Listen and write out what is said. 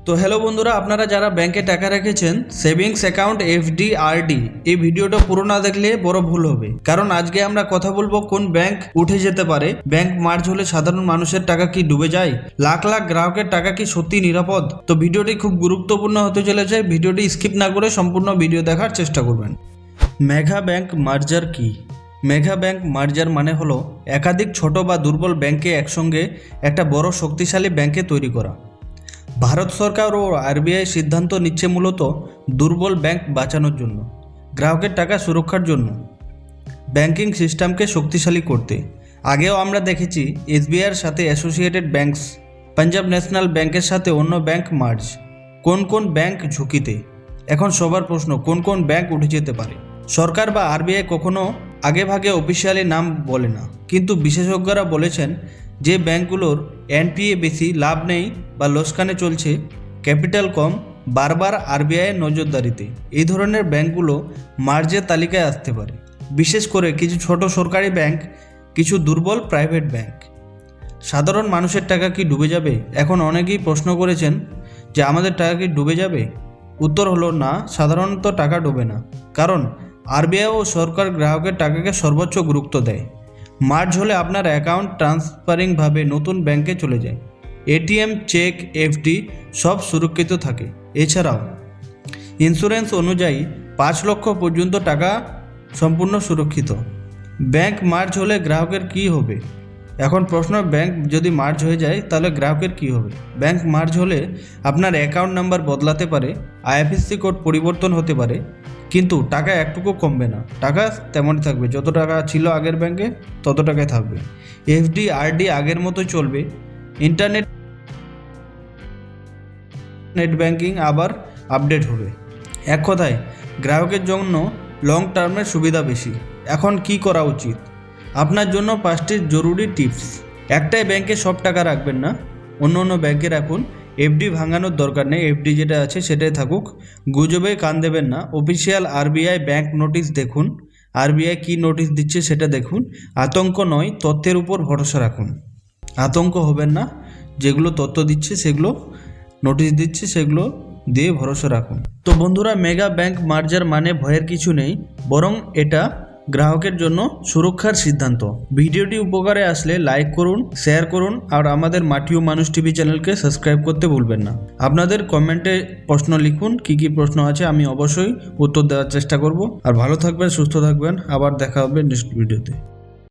তো হ্যালো বন্ধুরা, আপনারা যারা ব্যাংকে টাকা রেখেছেন সেভিংস অ্যাকাউন্ট এফডি আরডি, এই ভিডিওটা পুরো না দেখলে বড় ভুল হবে। কারণ আজকে আমরা কথা বলবো কোন ব্যাংক উঠে যেতে পারে, ব্যাংক মার্জ হলে সাধারণ মানুষের টাকা কি ডুবে যায়, লাখ লাখ গ্রাহকের টাকা কি সত্যি নিরাপদ। তো ভিডিওটি খুব গুরুত্বপূর্ণ হতে চলেছে, ভিডিওটি স্কিপ না করে সম্পূর্ণ ভিডিও দেখার চেষ্টা করবেন। মেগা ব্যাংক মার্জার কি? মেগা ব্যাংক মার্জার মানে হলো একাধিক ছোট বা দুর্বল ব্যাংকে একসঙ্গে একটা বড় শক্তিশালী ব্যাংকে তৈরি করা। ভারত সরকার ও আরবিআই সিদ্ধান্ত নিচ্ছে মূলত দুর্বল ব্যাংক বাঁচানোর জন্য, গ্রাহকের টাকা সুরক্ষার জন্য, ব্যাংকিং সিস্টেমকে শক্তিশালী করতে। আগেও আমরা দেখেছি এসবিআইয়ের সাথে অ্যাসোসিয়েটেড ব্যাংকস, পাঞ্জাব ন্যাশনাল ব্যাংকের সাথে অন্য ব্যাংক মার্জ। কোন কোন ব্যাংক ঝুঁকিতে? এখন সবার প্রশ্ন, কোন কোন ব্যাংক উঠে যেতে পারে? সরকার বা আরবিআই কখনো আগেভাগে অফিসিয়ালি নাম বলে না, কিন্তু বিশেষজ্ঞরা বলেছেন যে ব্যাংকগুলোর এনপিএ বেশি, লাভ নেই বা লোকসানে চলছে, ক্যাপিটাল কম, বারবার আরবিআইয়ের নজরদারিতে, এই ধরনের ব্যাংকগুলো মার্জের তালিকায় আসতে পারে। বিশেষ করে কিছু ছোট সরকারি ব্যাংক, কিছু দুর্বল প্রাইভেট ব্যাংক। সাধারণ মানুষের টাকা কি ডুবে যাবে? এখন অনেকেই প্রশ্ন করেছেন যে আমাদের টাকা কি ডুবে যাবে? উত্তর হলো না, সাধারণত টাকা ডুবে না। কারণ আরবিআই ও সরকার গ্রাহকের টাকাকে সর্বোচ্চ গুরুত্ব দেয়। মার্জ হলে আপনার অ্যাকাউন্ট ট্রান্সফারিংভাবে নতুন ব্যাংকে চলে যায়। এটিএম, চেক, এফডি সব সুরক্ষিত থাকে। এছাড়াও ইন্স্যুরেন্স অনুযায়ী 5 লক্ষ পর্যন্ত টাকা সম্পূর্ণ সুরক্ষিত। ব্যাংক মার্জ হলে গ্রাহকের কী হবে? এখন প্রশ্ন, ব্যাংক যদি মার্জ হয়ে যায় তাহলে গ্রাহকের কী হবে? ব্যাংক মার্জ হলে আপনার অ্যাকাউন্ট নাম্বার বদলাতে পারে, আইএফএসসি কোড পরিবর্তন হতে পারে, কিন্তু টাকা একটুকু কমবে না। টাকা তেমনই থাকবে, যত টাকা ছিল আগের ব্যাংকে তত টাকায় থাকবে। এফডি আরডি আগের মতোই চলবে। নেট ব্যাংকিং আবার আপডেট হবে। এক কথায় গ্রাহকের জন্য লং টার্মের সুবিধা বেশি। এখন কি করা উচিত? আপনার জন্য 5টি জরুরি টিপস। একটাই ব্যাংকে সব টাকা রাখবেন না, অন্য অন্য ব্যাংকে রাখুন। এফডি ভাঙানোর দরকার নেই, এফডি যেটা আছে সেটাই থাকুক। গুজবে কান দেবেন না। অফিসিয়াল আরবিআই ব্যাংক নোটিশ দেখুন, আরবিআই কী নোটিশ দিচ্ছে সেটা দেখুন। আতঙ্ক নয়, তথ্যের উপর ভরসা রাখুন। আতঙ্ক হবেন না, যেগুলো তথ্য দিচ্ছে, সেগুলো নোটিশ দিচ্ছে, সেগুলো দিয়ে ভরসা রাখুন। তো বন্ধুরা, মেগা ব্যাংক মার্জার মানে ভয়ের কিছু নেই, বরং এটা গ্রাহকের জন্য সুরক্ষার সিদ্ধান্ত। ভিডিওটি উপকারে আসলে লাইক করুন, শেয়ার করুন, আর আমাদের মাটি ও মানুষ টিভি চ্যানেলকে সাবস্ক্রাইব করতে ভুলবেন না। আপনাদের কমেন্টে প্রশ্ন লিখুন, কি কি প্রশ্ন আছে, আমি অবশ্যই উত্তর দেওয়ার চেষ্টা করব। আর ভালো থাকবেন, সুস্থ থাকবেন, আবার দেখা হবে নেক্সট ভিডিওতে।